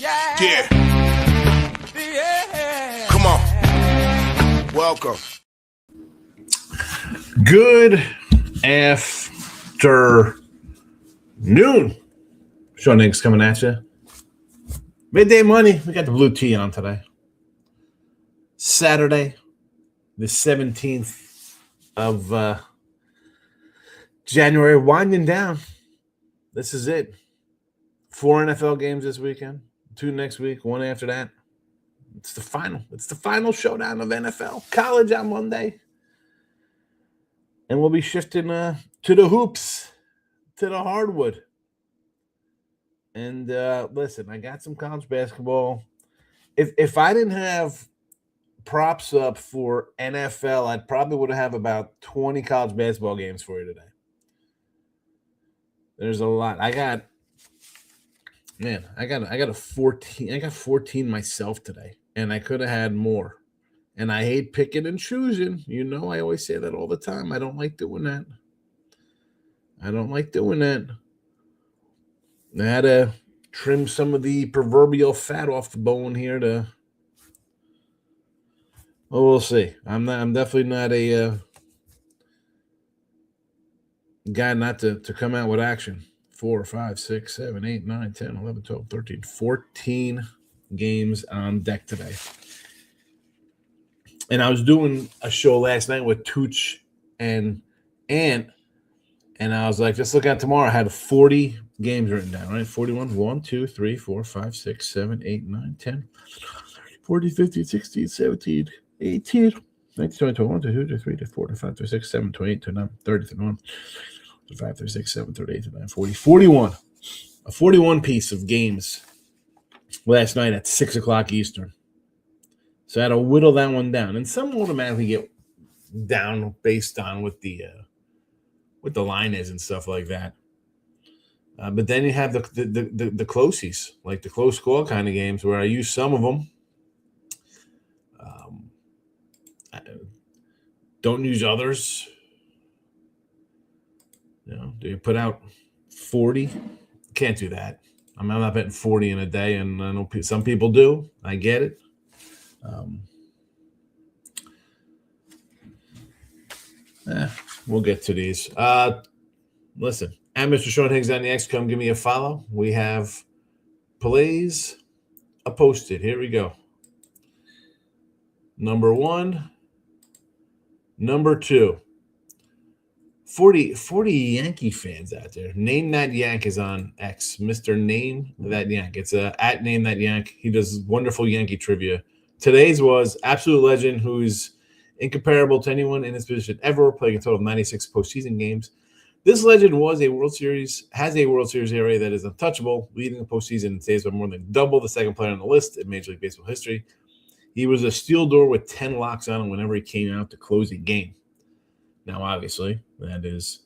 Yeah. Come on. Welcome. Good afternoon. Sean Higgs coming at you. Midday money. We got the blue tea on today. Saturday, the 17th of January, winding down. This is it. 4 NFL games this weekend, 2 next week, 1 after that. It's the final. It's the final showdown of NFL. College on Monday. And we'll be shifting to the hoops, to the hardwood. And listen, I got some college basketball. If I didn't have props up for NFL, I probably would have about 20 college basketball games for you today. There's a lot. I got a 14. I got 14 myself today, and I could have had more. And I hate picking and choosing. You know, I always say that all the time. I don't like doing that. I had to trim some of the proverbial fat off the bone here to. Well, we'll see. I'm definitely not a guy not to come out with action. 4, 5, 6, 7, 8, 9, 10, 11, 12, 13, 14 games on deck today. And I was doing a show last night with Tooch and Ant, and I was like, just look at tomorrow. I had 40 games written down, right? 41, 1, 2, 3, 4, 5, 6, 7, 8, 9, 10, 40, 50, 16, 17, 18, 19, 20, 21, 22, 23, 24, 25, 26, 27, 28, 29, 30, 31, 35, 36, 37, 38, 39, 40, 41. A 41 piece of games last night at 6 o'clock Eastern. So I had to whittle that one down. And some automatically get down based on what the line is and stuff like that. But then you have the closies, like the close score kind of games where I use some of them. I don't use others. You know, do you put out 40? Can't do that. I'm not betting 40 in a day, and I know some people do. I get it. We'll get to these. Listen, I'm Mr. Sean Higgs on the X. Come give me a follow. We have plays posted. Here we go. Number 1. Number 2. 40 Yankee fans out there. Name That Yank is on X. Mr. Name That Yank. It's at Name That Yank. He does wonderful Yankee trivia. Today's was absolute legend who's incomparable to anyone in his position ever, playing a total of 96 postseason games. This legend has a World Series area that is untouchable, leading the postseason and saves by more than double the second player on the list in Major League Baseball history. He was a steel door with 10 locks on him whenever he came out to close a game. Now, obviously, that is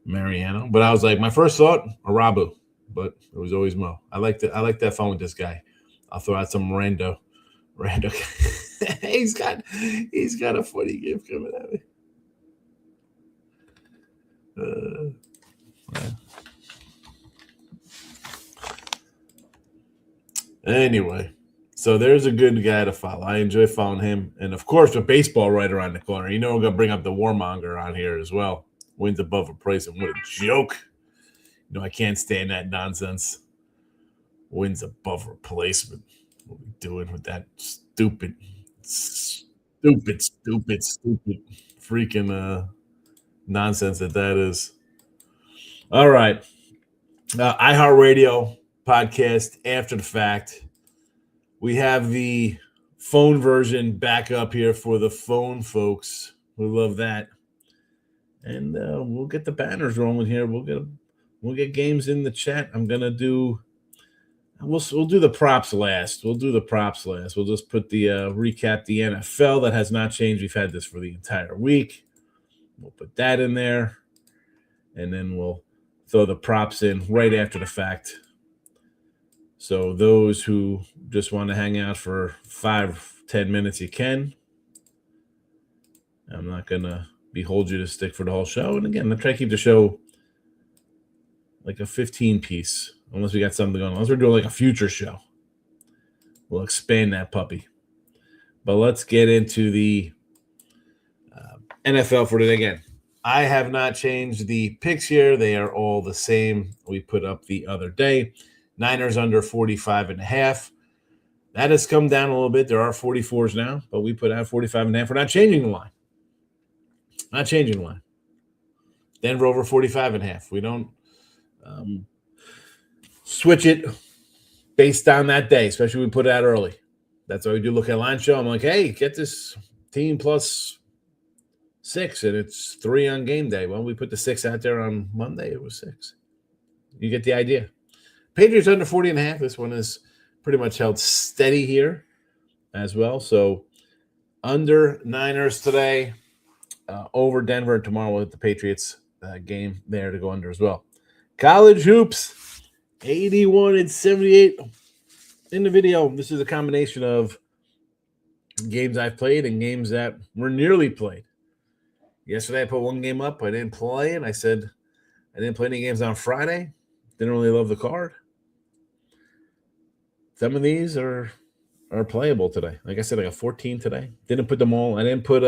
Mariano. But I was like, my first thought, Arabu. But it was always Mo. I like that fun with this guy. I'll throw out some rando. he's got a funny gift coming at me. Anyway, so there's a good guy to follow. I enjoy following him. And, of course, with baseball right around the corner, you know we're going to bring up the warmonger on here as well. Wins above replacement. What a joke. You know, I can't stand that nonsense. Wins above replacement. What are we doing with that stupid freaking nonsense that is. All right. iHeartRadio podcast after the fact. We have the phone version back up here for the phone folks who love that. And we'll get the banners rolling here. We'll get games in the chat. We'll do the props last. We'll just put the recap the NFL. That has not changed. We've had this for the entire week. We'll put that in there. And then we'll throw the props in right after the fact. So those who just want to hang out for 5-10 minutes, you can. I'm not going to behold you to stick for the whole show. And again, I'll try to keep the show like a 15 piece. Unless we got something going on. Unless we're doing like a future show. We'll expand that puppy. But let's get into the NFL for today again. I have not changed the picks here. They are all the same. We put up the other day. Niners under 45.5. That has come down a little bit. There are 44s now, but we put out 45.5. We're not changing the line. Not changing the line. Denver over 45.5. We don't switch it based on that day, especially when we put it out early. That's why we do look at line show. I'm like, hey, get this team plus 6, and it's 3 on game day. Well, we put the 6 out there on Monday. It was 6. You get the idea. Patriots under 40.5. This one is pretty much held steady here as well. So under Niners today, over Denver tomorrow with the Patriots game there to go under as well. College hoops, 81-78 in the video. This is a combination of games I've played and games that were nearly played. Yesterday I put one game up. I didn't play, and I said I didn't play any games on Friday. Didn't really love the card. Some of these are playable today. Like I said, I got 14 today. Didn't put them all. I didn't put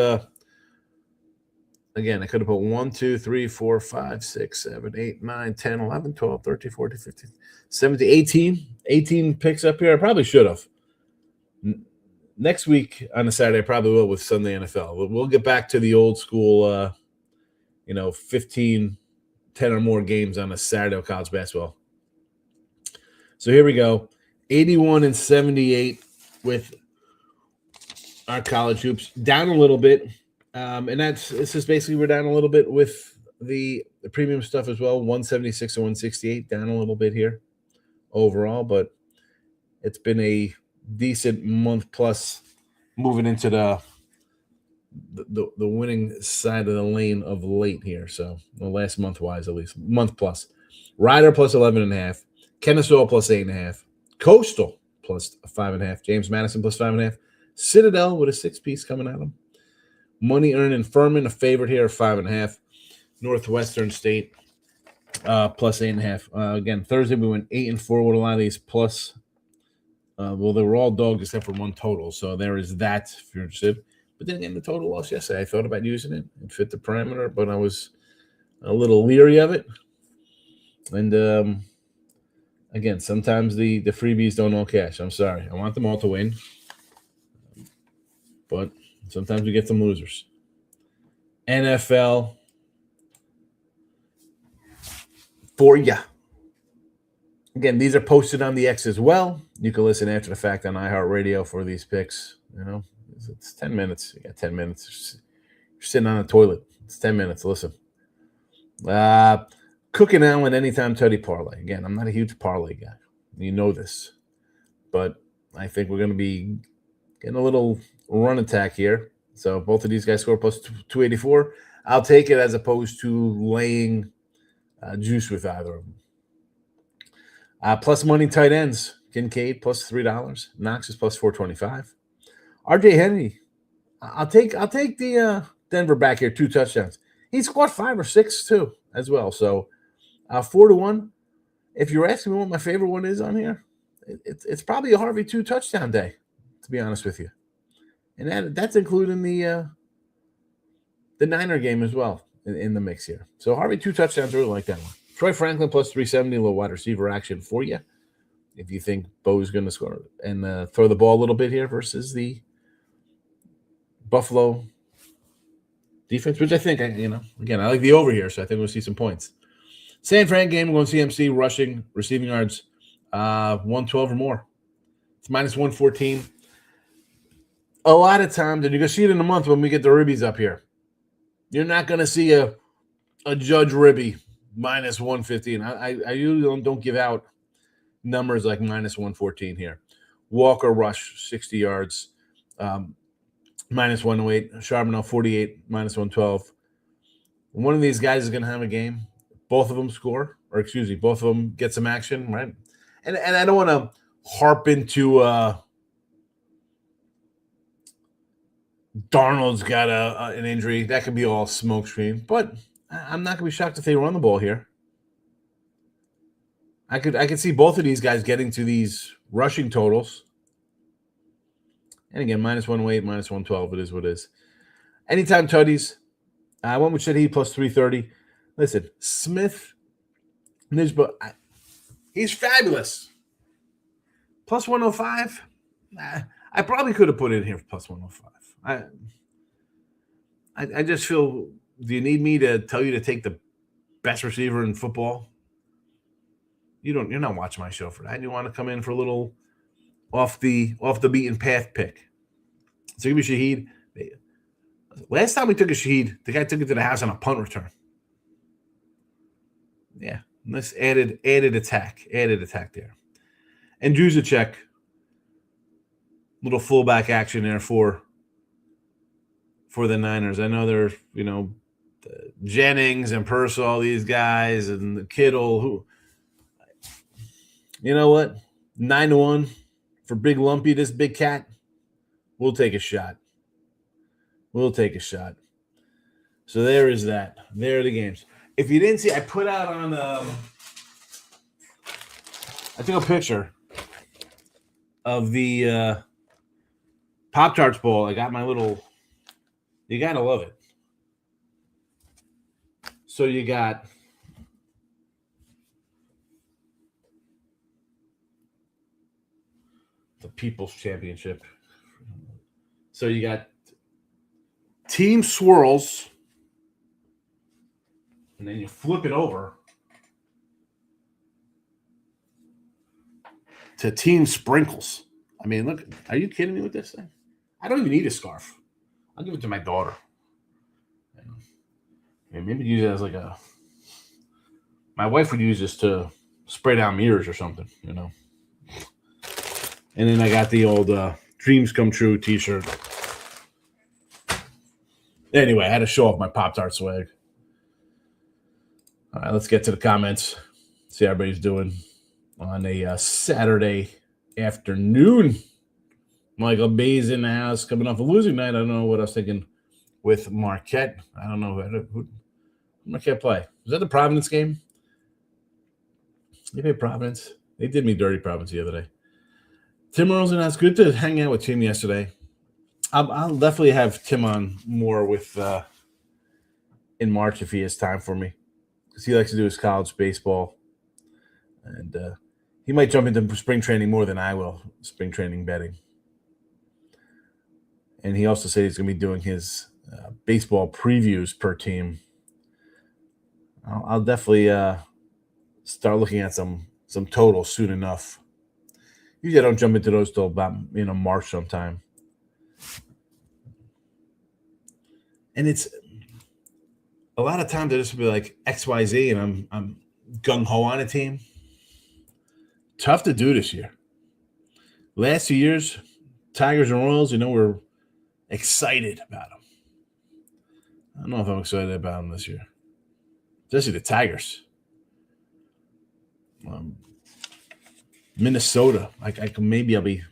again, I could have put 1, 2, 3, 4, 5, 6, 7, 8, 9, 10, 11, 12, 13, 14, 15, 17, 18. 18 picks up here. I probably should have. Next week on a Saturday, I probably will with Sunday NFL. We'll get back to the old school, 15, 10 or more games on a Saturday of college basketball. So here we go. 81-78 with our college hoops. Down a little bit. And this is basically we're down a little bit with the premium stuff as well. 176 and 168 down a little bit here overall, but it's been a decent month plus moving into the winning side of the lane of late here. So the last month wise, at least month plus. Ryder plus 11.5, Kennesaw plus 8.5, Coastal plus 5.5, James Madison plus 5.5, Citadel with a 6-piece coming at them. Money Earned and Furman, a favorite here, 5.5. Northwestern State plus 8.5. Again, Thursday we went 8-4 with a lot of these plus. Well, they were all dogs except for one total, so there is that if you're interested. But then again, the total loss yesterday, I thought about using it. It fit the parameter, but I was a little leery of it. And again, sometimes the freebies don't all cash. I'm sorry. I want them all to win. But sometimes we get some losers. NFL for ya. Again, these are posted on the X as well. You can listen after the fact on iHeartRadio for these picks. You know, it's 10 minutes. You got 10 minutes. You're sitting on the toilet. It's 10 minutes. Listen. Cook and Allen anytime Teddy parlay. Again, I'm not a huge parlay guy. You know this. But I think we're going to be getting a little run attack here. So both of these guys score plus 284. I'll take it as opposed to laying juice with either of them. Plus money tight ends. Kincaid plus $3. Knox is plus 425. RJ Henry. I'll take the Denver back here, 2 touchdowns. He scored 5 or 6 too as well. So 4-1. If you're asking me what my favorite one is on here, it's probably a Harvey 2 touchdown day, to be honest with you. And that's including the Niner game as well in the mix here. So Harvey 2 touchdowns, I really like that one. Troy Franklin plus 370, a little wide receiver action for you. If you think Bo's going to score and throw the ball a little bit here versus the Buffalo defense, which I think, again, I like the over here, so I think we'll see some points. San Fran game, we're going to CMC rushing, receiving yards, 112 or more. It's minus 114. A lot of times, and you're going to see it in a month when we get the ribbies up here, you're not going to see a Judge Ribby minus 115. I usually don't give out numbers like minus 114 here. Walker rush, 60 yards, minus 108. Charbonneau, 48, minus 112. One of these guys is going to have a game. Both of them score, or excuse me, both of them get some action, right? And I don't want to harp into Darnold's got an injury. That could be all smokescreen, but I'm not going to be shocked if they run the ball here. I could see both of these guys getting to these rushing totals. And again, minus 108, minus 112, it is what it is. Anytime tutties, I went with Shahid plus 330. Listen, Smith, Nisba, he's fabulous. Plus 105. I probably could have put it in here for plus 105. I just feel, do you need me to tell you to take the best receiver in football? You're not watching my show for that. You want to come in for a little off the beaten path pick. So give me Shahid. Last time we took a Shahid, the guy took it to the house on a punt return. Yeah, this added attack there. And Juszczyk, little fullback action there for the Niners. I know there's, Jennings and Purcell, all these guys, and Kittle. Who, you know what? 9-1 for Big Lumpy, this big cat. We'll take a shot. So there is that. There are the games. If you didn't see, I put out on. I took a picture of the Pop-Tarts Bowl. I got my little. You gotta love it. So you got the People's Championship. So you got Team Swirls, and then you flip it over to Team Sprinkles. I mean, look, are you kidding me with this thing? I don't even need a scarf. I'll give it to my daughter. Maybe use it as like a. My wife would use this to spray down mirrors or something, And then I got the old Dreams Come True t-shirt. Anyway, I had to show off my Pop-Tart swag. All right, let's get to the comments. See how everybody's doing on a Saturday afternoon. Michael Bay's in the house coming off a losing night. I don't know what I was thinking with Marquette. I don't know who Marquette play. Was that the Providence game? They played Providence. They did me dirty, Providence, the other day. Tim Earls, and it's good to hang out with Tim yesterday. I'll definitely have Tim on more with in March if he has time for me, because he likes to do his college baseball, and he might jump into spring training more than I will. Spring training betting, and he also said he's going to be doing his baseball previews per team. I'll definitely start looking at some totals soon enough. Usually I don't jump into those till about March sometime. And it's a lot of times I just be like XYZ and I'm gung-ho on a team. Tough to do this year. Last 2 years, Tigers and Royals, we're excited about them. I don't know if I'm excited about them this year. Especially the Tigers. Minnesota, maybe I'll be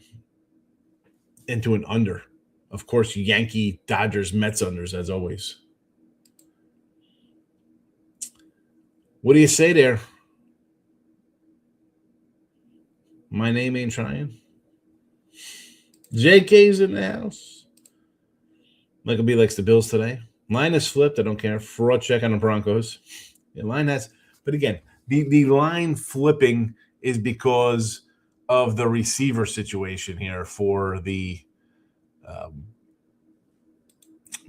into an under. Of course, Yankee, Dodgers, Mets unders, as always. What do you say there? My name ain't trying. JK's in the house. Michael B likes the Bills today. Line is flipped. I don't care. Fraud check on the Broncos. The line has, but again, the line flipping is because of the receiver situation here for the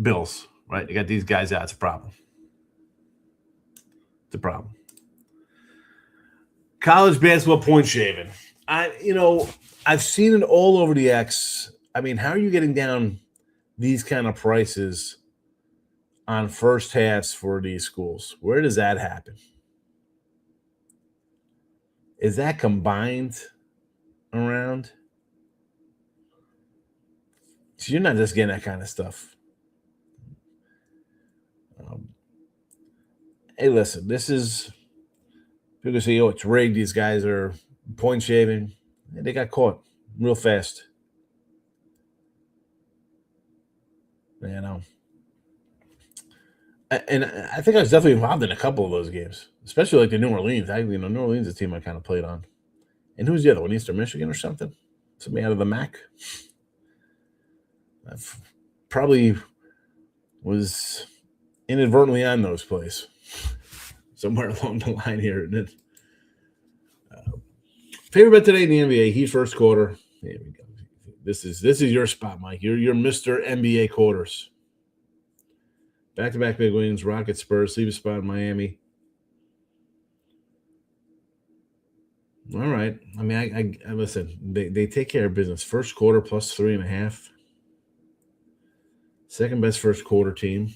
Bills, right? You got these guys out. It's a problem. College basketball point shaving. I've seen it all over the X. I mean, how are you getting down these kind of prices on first halves for these schools? Where does that happen? Is that combined around? So you're not just getting that kind of stuff. Hey, listen, this is people say, it's rigged. These guys are point shaving. They got caught real fast. And I think I was definitely involved in a couple of those games, especially like the New Orleans. New Orleans is a team I kind of played on. And who's the other one? Eastern Michigan or something? Somebody out of the MAC? I've probably was inadvertently on those plays somewhere along the line here. Favorite bet today in the NBA, Heat first quarter. There we go. This is your spot, Mike. You're Mr. NBA quarters. Back-to-back big wins, Rockets, Spurs, leave a spot in Miami. All right. I mean, I listen, they take care of business. First quarter plus 3.5. Second best first quarter team.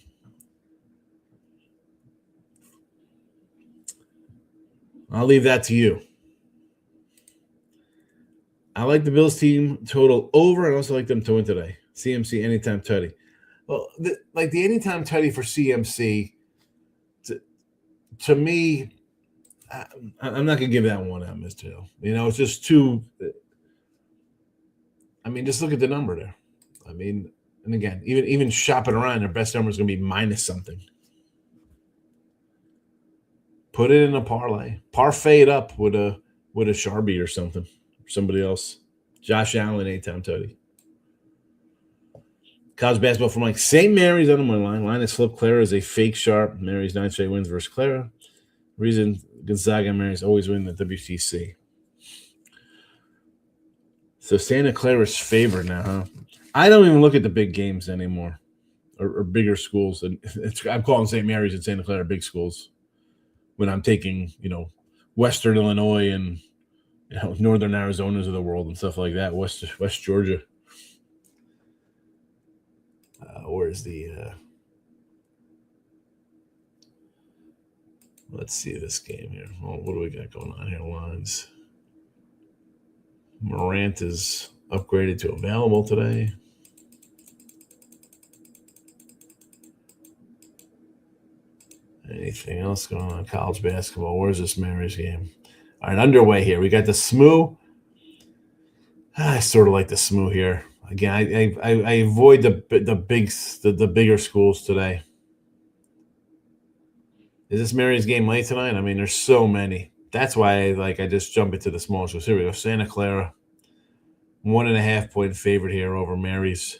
I'll leave that to you. I like the Bills team total over, and I also like them to win today. CMC anytime tutty. Well, the anytime tutty for CMC, to me, I'm not going to give that one out, Mr. Hill. It's just too – I mean, just look at the number there. I mean, and again, even shopping around, their best number is going to be minus something. Put it in a parlay. Parfait it up with a Sharpie or something. Somebody else. Josh Allen, anytime tutty. College basketball from St. Mary's on the money line. Line is flipped. Clara is a fake sharp. Mary's 9 straight wins versus Clara. Reason Gonzaga and Mary's always win the WTC. So Santa Clara's favored now, huh? I don't even look at the big games anymore, or bigger schools. I'm calling St. Mary's and Santa Clara big schools when I'm taking, Western Illinois and Northern Arizona's of the world and stuff like that. West Georgia. Where's the let's see this game here. Oh, what do we got going on here? Lines. Morant is upgraded to available today. Anything else going on? College basketball. Where's this Mary's game? All right, underway here. We got the SMU. I sort of like the SMU here. Again, I avoid the bigger schools today. Is this Mary's game late tonight? I mean, there's so many. That's why I just jump into the small schools. Here we go. Santa Clara, 1.5 point favorite here over Mary's.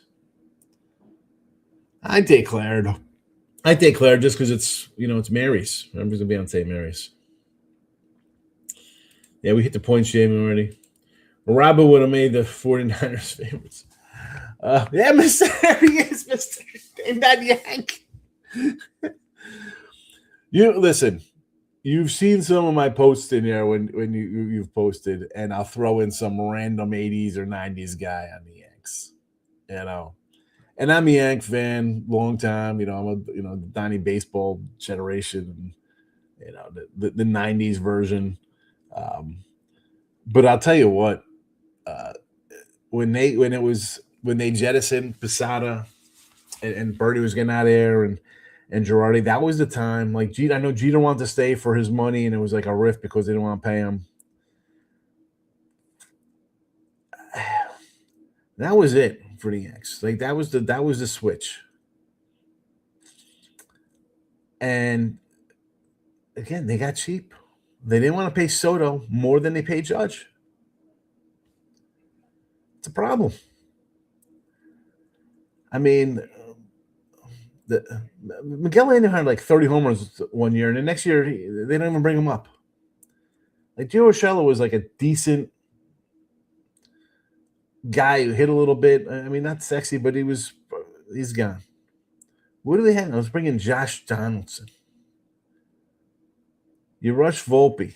I take Clara just because it's Mary's. I'm just gonna be on St. Mary's. Yeah, we hit the point shaming already. Robert would have made the 49ers favorites. Yeah, Mr. Yes, Mr. Name that Yank. Listen, you've seen some of my posts in there when you've posted, and I'll throw in some random 80s or 90s guy on the Yanks. And I'm a Yank fan, long time. I'm the Donnie baseball generation, the 90s version. But I'll tell you what, when they jettisoned Posada and Birdie was getting out of there and Girardi, that was the time. I know Jeter wanted to stay for his money, and it was like a rift because they didn't want to pay him. That was it for the Yanks. That was the switch. And again, they got cheap. They didn't want to pay Soto more than they paid Judge. It's a problem. I mean, Miguel Andino had 30 homers one year, and the next year they don't even bring him up. Gio Urshela was a decent guy who hit a little bit. I mean, not sexy, but he's gone. What do they have? I was bringing Josh Donaldson. You rush Volpe.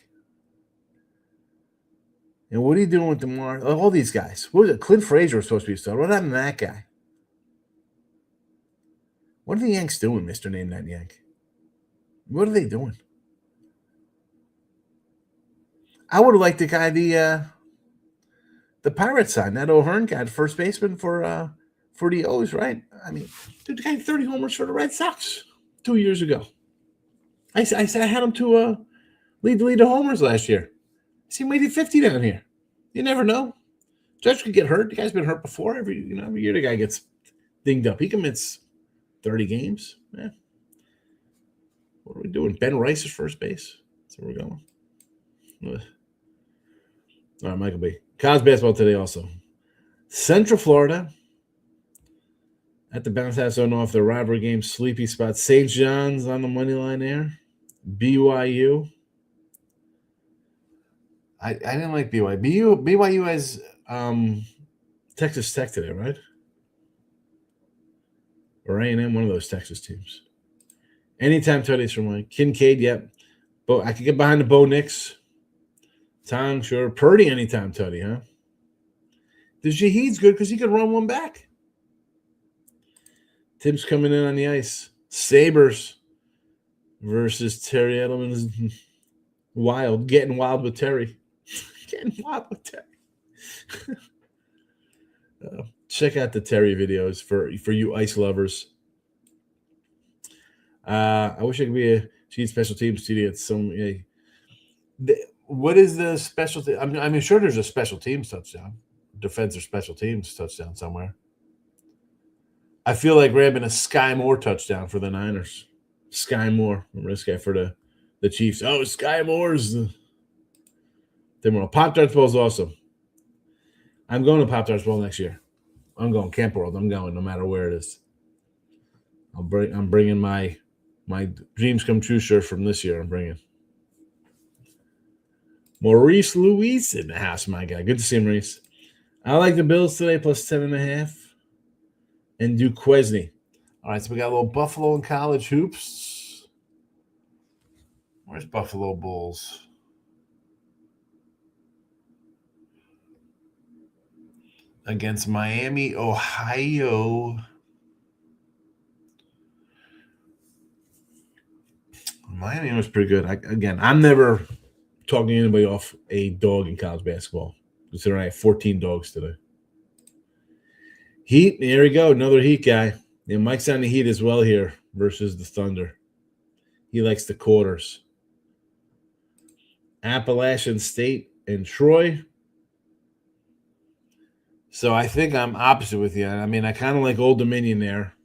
And what are you doing with DeMar? All these guys. What was it? Clint Frazier was supposed to be a star. What happened to that guy? What are the Yanks doing, Mr. Name That Yank? What are they doing? I would have liked the guy, the Pirates signed, that O'Hearn guy, the first baseman for the O's, right? I mean, dude, the guy had 30 homers for the Red Sox 2 years ago. I had him to lead the homers last year. I see him made 50 down here. You never know. Judge could get hurt. The guy's been hurt before. Every year the guy gets dinged up. He commits 30 games. Yeah. What are we doing? Ben Rice is first base. That's where we're going. All right, Michael B. College basketball today also. Central Florida At the bounce house on off the rivalry game, sleepy spot. St. John's on the money line there. BYU. I didn't like BYU. BYU has Texas Tech today, right? Or A&M, one of those Texas teams. Anytime tutties from Mike. Kincaid, yep. But I could get behind the Bo Nix. Tong, sure. Purdy, anytime tutty, huh? The Shahid's good because he could run one back. Tim's coming in on the ice. Sabres versus Terry Edelman's wild. Getting wild with Terry. Getting wild with Terry. Check out the Terry videos for you ice lovers. I wish I could be a cheat special teams studio at some. What is the special? I mean, sure, there's a special teams touchdown, defensive special teams touchdown somewhere. I feel like we're having a Sky Moore touchdown for the Niners. Sky Moore, remember this guy for the Chiefs? Oh, Sky Moore's. Pop Darts Bowl is awesome. I'm going to Pop Darts Bowl next year. I'm going Camp World. I'm going no matter where it is. I'm bringing my dreams come true shirt from this year. I'm bringing Maurice Luis in the house, my guy. Good to see him, Maurice. I like the Bills today, plus 10.5. And Duquesne. All right, so we got a little Buffalo and college hoops. Where's Buffalo Bulls? Against Miami, Ohio. Miami was pretty good. I'm never talking anybody off a dog in college basketball. Considering I have 14 dogs today. Heat, here we go. Another Heat guy. Yeah, Mike's on the Heat as well here versus the Thunder. He likes the quarters. Appalachian State and Troy. So I think I'm opposite with you. I mean, I kind of like Old Dominion there.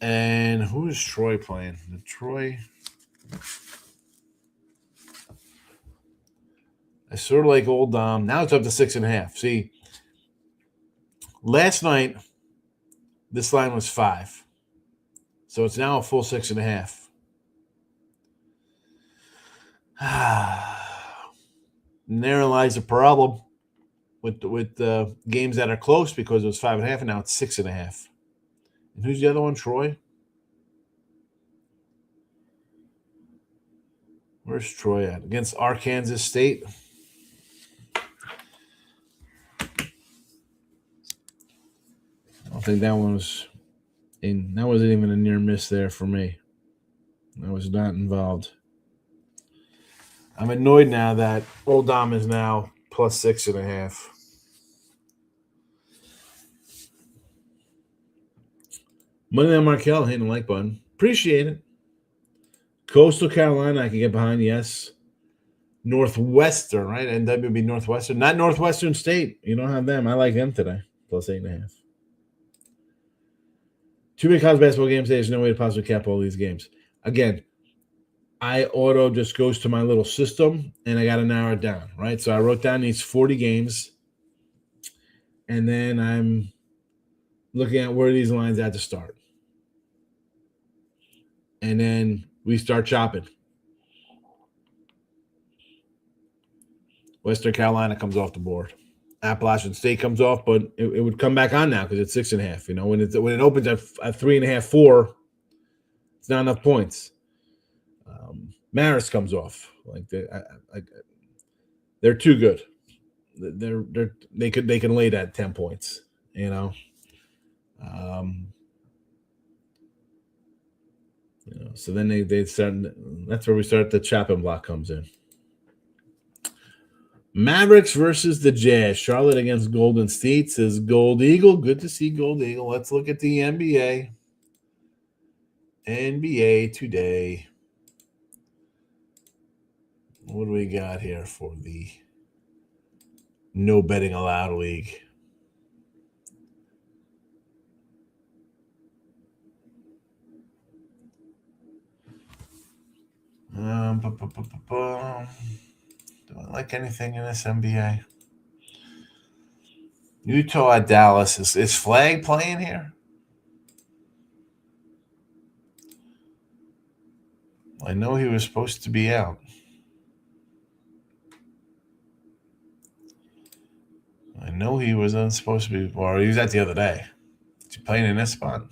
And who is Troy playing? I sort of like Old Dom. Now it's up to 6.5. See, last night, this line was 5. So it's now a full 6.5. And therein lies the problem with games that are close because it was 5.5 and now it's 6.5. And who's the other one? Troy? Where's Troy at? Against Arkansas State? I don't think that one was in. That wasn't even a near miss there for me. I was not involved. I'm annoyed now that Old Dom is now plus 6.5. Moneyline Markel hitting the like button. Appreciate it. Coastal Carolina, I can get behind, yes. Northwestern, right? NWB Northwestern. Not Northwestern State. You don't have them. I like them today. Plus 8.5. Too many college basketball games today. There's no way to possibly cap all these games. Again, I auto just goes to my little system, and I got to narrow it down, right? So I wrote down these 40 games, and then I'm looking at where these lines at to start. And then we start chopping. Western Carolina comes off the board. Appalachian State comes off, but it would come back on now because it's 6.5. You know, when it opens at 3.5, 4, it's not enough points. Marist comes off like they're too good. They can lay that 10 points. You know, so then they start. That's where we start. The chopping block comes in. Mavericks versus the Jazz. Charlotte against Golden State, says Gold Eagle. Good to see Gold Eagle. Let's look at the NBA. NBA today. What do we got here for the no betting allowed league? Do I like anything in this NBA? Utah at Dallas. Is Flag playing here? I know he was supposed to be out. I know he was unsupposed to be. Or he was out the other day. Is he playing in this spot?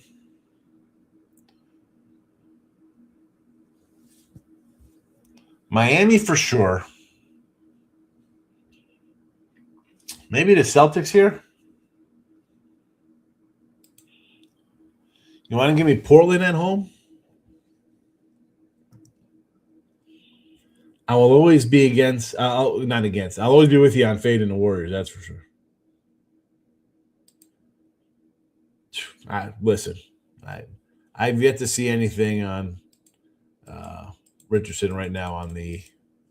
Miami for sure. Maybe the Celtics here. You want to give me Portland at home? I will always be against. Not against. I'll always be with you on fading the Warriors. That's for sure. Listen, I've yet to see anything on Richardson right now on the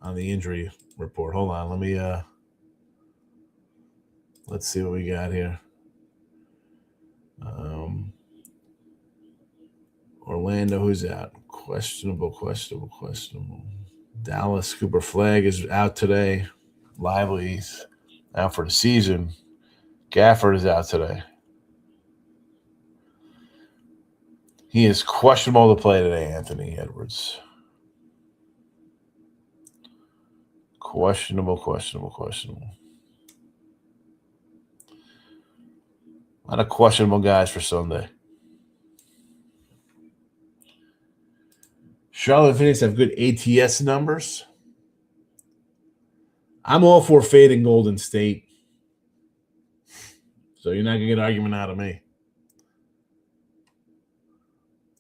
injury report. Hold on, let me let's see what we got here. Orlando, who's out? Questionable. Dallas, Cooper Flagg is out today. Lively's out for the season. Gafford is out today. He is questionable to play today, Anthony Edwards. Questionable. A lot of questionable guys for Sunday. Charlotte and Phoenix have good ATS numbers. I'm all for fading Golden State. So you're not going to get an argument out of me.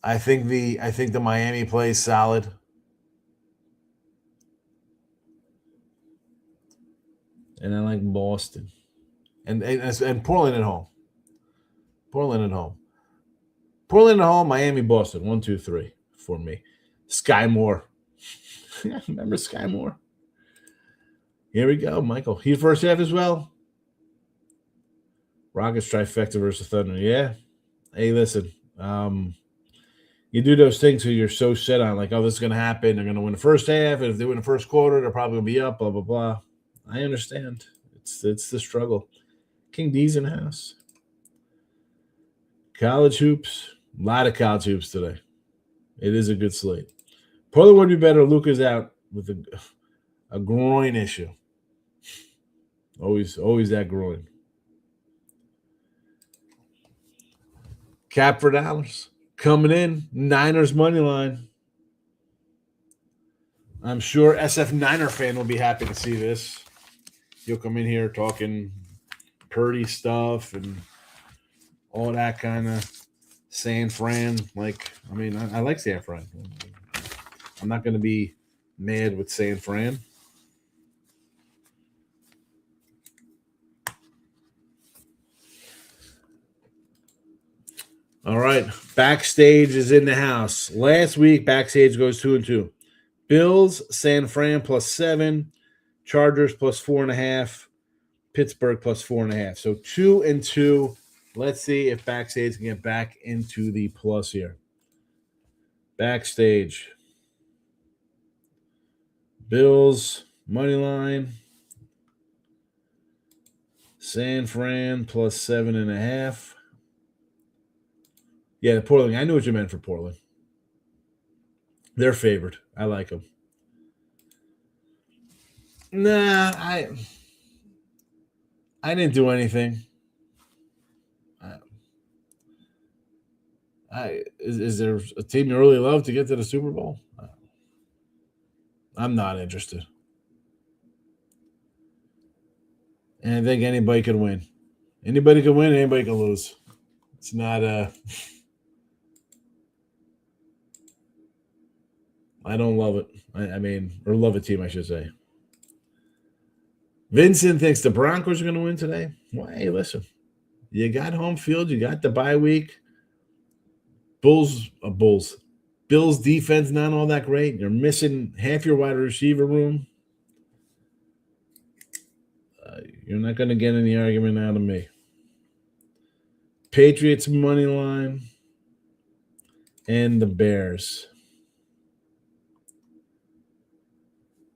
I think the Miami play is solid. And I like Boston. And Portland at home. Portland at home, Miami, Boston. 1, 2, 3 for me. Sky Moore. Remember Sky Moore? Here we go, Michael. He first half as well. Rockets trifecta versus Thunder. Yeah. Hey, listen. You do those things where you're so set on, like, oh, this is going to happen. They're going to win the first half. And if they win the first quarter, they're probably going to be up, blah, blah, blah. I understand. It's the struggle. King D's in the house. College hoops. A lot of college hoops today. It is a good slate. Portland would be better. Luka's out with a groin issue. Always that groin. Cap for dollars. Coming in, Niners money line. I'm sure SF Niner fan will be happy to see this. He'll come in here talking Purdy stuff and all that kind of San Fran. Like, I mean, I like San Fran. I'm not going to be mad with San Fran. All right, Backstage is in the house. Last week, Backstage goes 2-2. Bills, San Fran +7, Chargers +4.5, Pittsburgh +4.5. So 2-2. Let's see if Backstage can get back into the plus here. Backstage. Bills, money line. San Fran +7.5. Yeah, the Portland. I knew what you meant for Portland. They're favored. I like them. Nah, I didn't do anything. Is there a team you really love to get to the Super Bowl? I'm not interested. And I think anybody can win. Anybody can win, anybody can lose. It's not I don't love it. Or love a team, I should say. Vincent thinks the Broncos are going to win today. Well, hey, listen. You got home field. You got the bye week. Bills defense not all that great. You're missing half your wide receiver room. You're not going to get any argument out of me. Patriots money line and the Bears.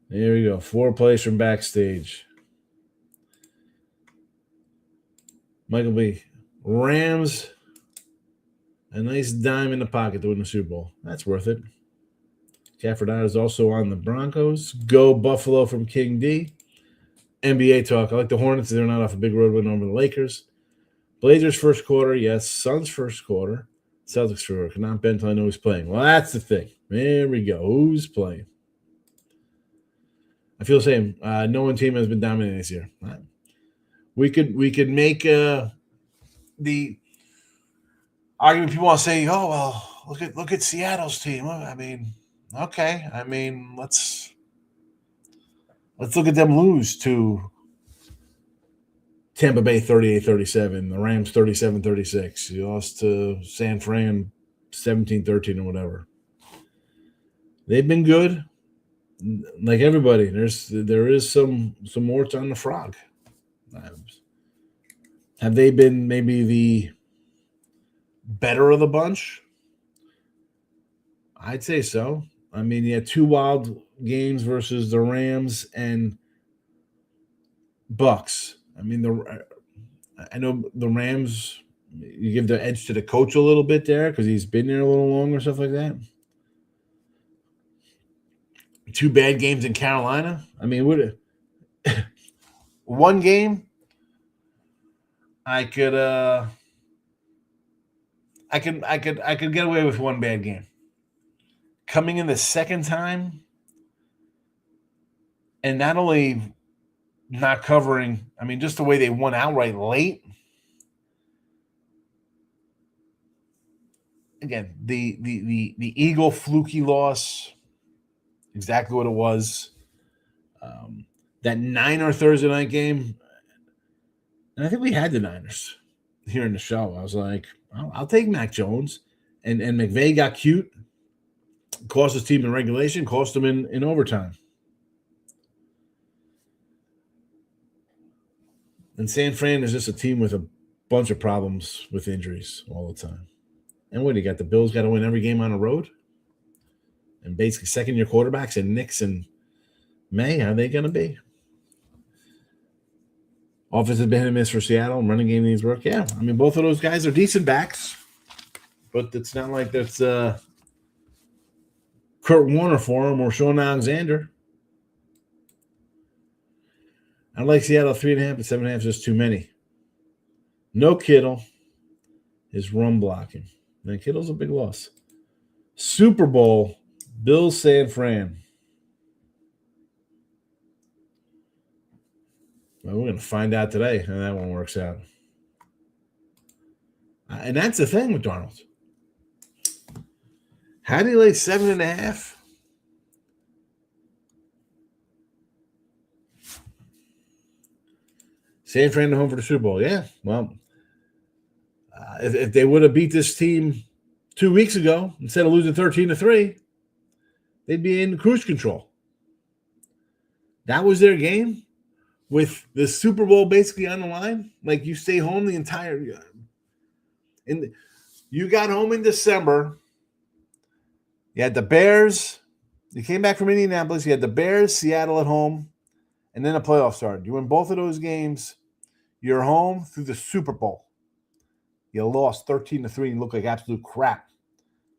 There we go. 4 plays from Backstage. Michael B. Rams. A nice dime in the pocket to win the Super Bowl. That's worth it. Cafferdine is also on the Broncos. Go Buffalo from King D. NBA talk. I like the Hornets. They're not off a big road win over the Lakers. Blazers first quarter. Yes. Suns first quarter. Celtics first quarter. Cannot bet until I know who's playing. Well, that's the thing. There we go. Who's playing? I feel the same. No one team has been dominating this year. We could make the argument. People want to say, "Oh well, look at Seattle's team." I mean, okay. I mean, let's look at them lose to Tampa Bay 38-37, the Rams 37-36. You lost to San Fran 17-13 or whatever. They've been good. Like everybody, there is some warts on the frog. Have they been maybe the better of the bunch? I'd say so. I mean, you had 2 wild games versus the Rams and Bucks. I mean, I know the Rams, you give the edge to the coach a little bit there because he's been there a little longer, stuff like that. 2 bad games in Carolina. I mean, one game I could get away with one bad game. Coming in the second time and not only not covering, I mean, just the way they won outright late. Again, the Eagle fluky loss, exactly what it was. That Niner Thursday night game, and I think we had the Niners here in the show. I was like, I'll take Mac Jones. And McVay got cute, cost his team in regulation, cost him in overtime. And San Fran is just a team with a bunch of problems with injuries all the time. And what, you got the Bills got to win every game on the road? And basically second-year quarterbacks and Knicks and May, how are they going to be? Offensive been a miss for Seattle. Running game needs work. Yeah, I mean, both of those guys are decent backs. But it's not like that's Kurt Warner for him or Sean Alexander. I like Seattle 3.5, but 7.5 is just too many. No Kittle is run blocking. Man, Kittle's a big loss. Super Bowl, Bills San Fran. Well, we're going to find out today how that one works out. And that's the thing with Darnold. How do you lay 7.5? San Fran home for the Super Bowl. Yeah, well, if they would have beat this team 2 weeks ago instead of losing 13-3, they'd be in cruise control. That was their game with the Super Bowl basically on the line. Like, you stay home the entire – you got home in December. You had the Bears. You came back from Indianapolis. You had the Bears, Seattle at home, and then the playoffs started. You win both of those games. You're home through the Super Bowl. You lost 13-3 and looked like absolute crap.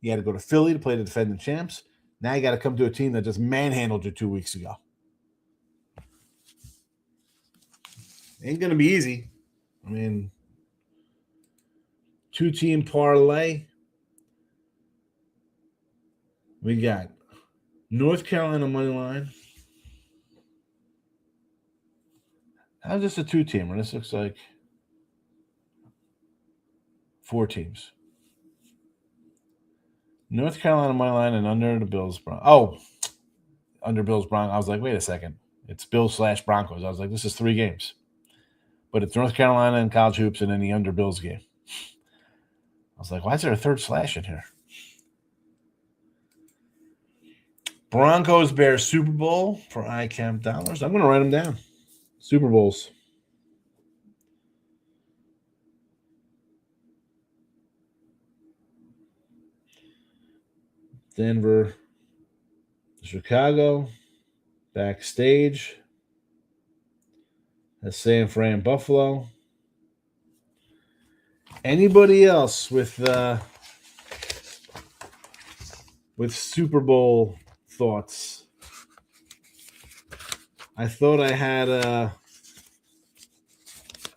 You had to go to Philly to play the defending champs. Now you got to come to a team that just manhandled you 2 weeks ago. Ain't going to be easy. I mean, 2-team parlay. We got North Carolina money line. How's this a 2-teamer? This looks like 4 teams. North Carolina money line and under the Bills. Under Bills Broncos. I was like, wait a second. It's Bills / Broncos. I was like, this is 3 games. But it's North Carolina and college hoops and then the under Bills game. I was like, why is there a third slash in here? Broncos Bears Super Bowl for iCamp dollars. I'm going to write them down. Super Bowls. Denver, Chicago, backstage. That's San Fran, Buffalo. Anybody else with Super Bowl thoughts. I thought I had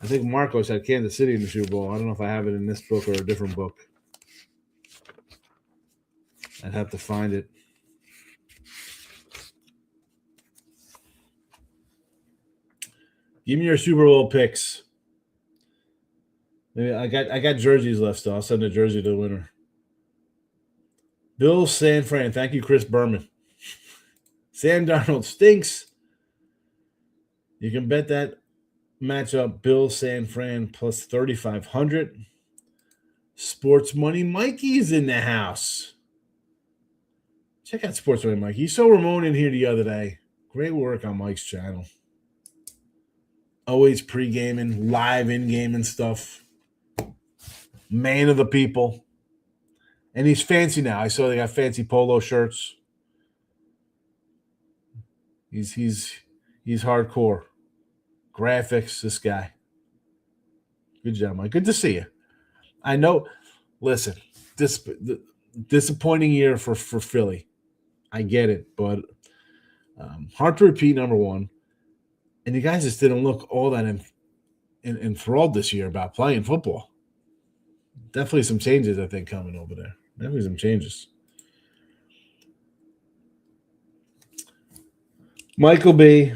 I think Marcos had Kansas City in the Super Bowl. I don't know if I have it in this book or a different book. I'd have to find it. Give me your Super Bowl picks. Maybe I got jerseys left, so I'll send a jersey to the winner. Bill San Fran. Thank you, Chris Berman. Sam Darnold stinks. You can bet that matchup, Bill San Fran plus 3,500. Sports Money Mikey's in the house. Check out Sports Money Mikey. You saw Ramon in here the other day. Great work on Mike's channel. Always pre-gaming, live in-gaming stuff. Man of the people. And he's fancy now. I saw they got fancy polo shirts. He's hardcore. Graphics, this guy. Good job, Mike. Good to see you. I know. Listen, disappointing year for Philly. I get it, but hard to repeat, number one. And you guys just didn't look all that enthralled this year about playing football. Definitely some changes, I think, coming over there. Definitely some changes. Michael B.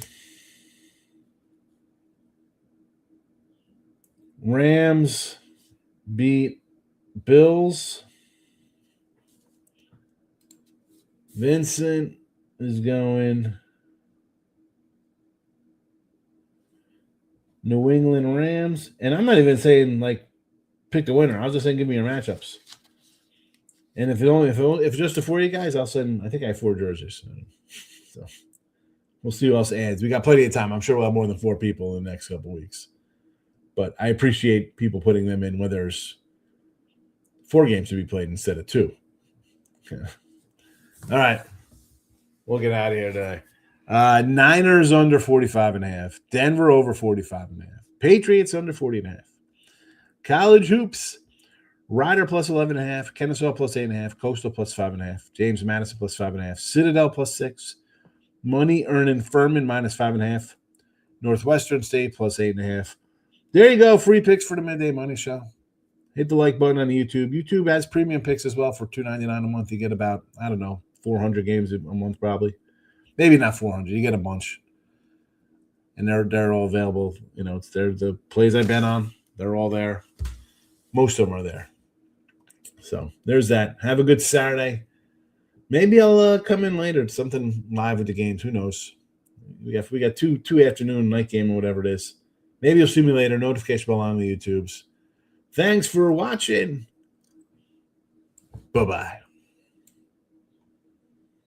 Rams beat Bills. Vincent is going New England Rams. And I'm not even saying, like, pick the winner. I was just saying give me your matchups. And if it's just the 4 of you guys, I'll send, I think I have 4 jerseys. So we'll see who else adds. We got plenty of time. I'm sure we'll have more than 4 people in the next couple of weeks. But I appreciate people putting them in when there's 4 games to be played instead of 2. Yeah. All right. We'll get out of here today. Niners under 45.5. Denver over 45.5. Patriots under 40.5. College hoops. Ryder plus 11.5. Kennesaw plus 8.5. Coastal plus 5.5. James Madison plus 5.5. Citadel plus 6. Money earning Furman minus 5.5. Northwestern State plus 8.5. There you go. Free picks for the Midday Money Show. Hit the like button on YouTube. YouTube has premium picks as well for $2.99 a month. You get about, 400 games a month probably. Maybe not 400. You get a bunch. And they're all available. They're the plays I bet on. They're all there. Most of them are there. So there's that. Have a good Saturday. Maybe I'll come in later. Something live with the games. Who knows? We got two afternoon, night game, or whatever it is. Maybe you'll see me later. Notification bell on the YouTubes. Thanks for watching. Bye-bye.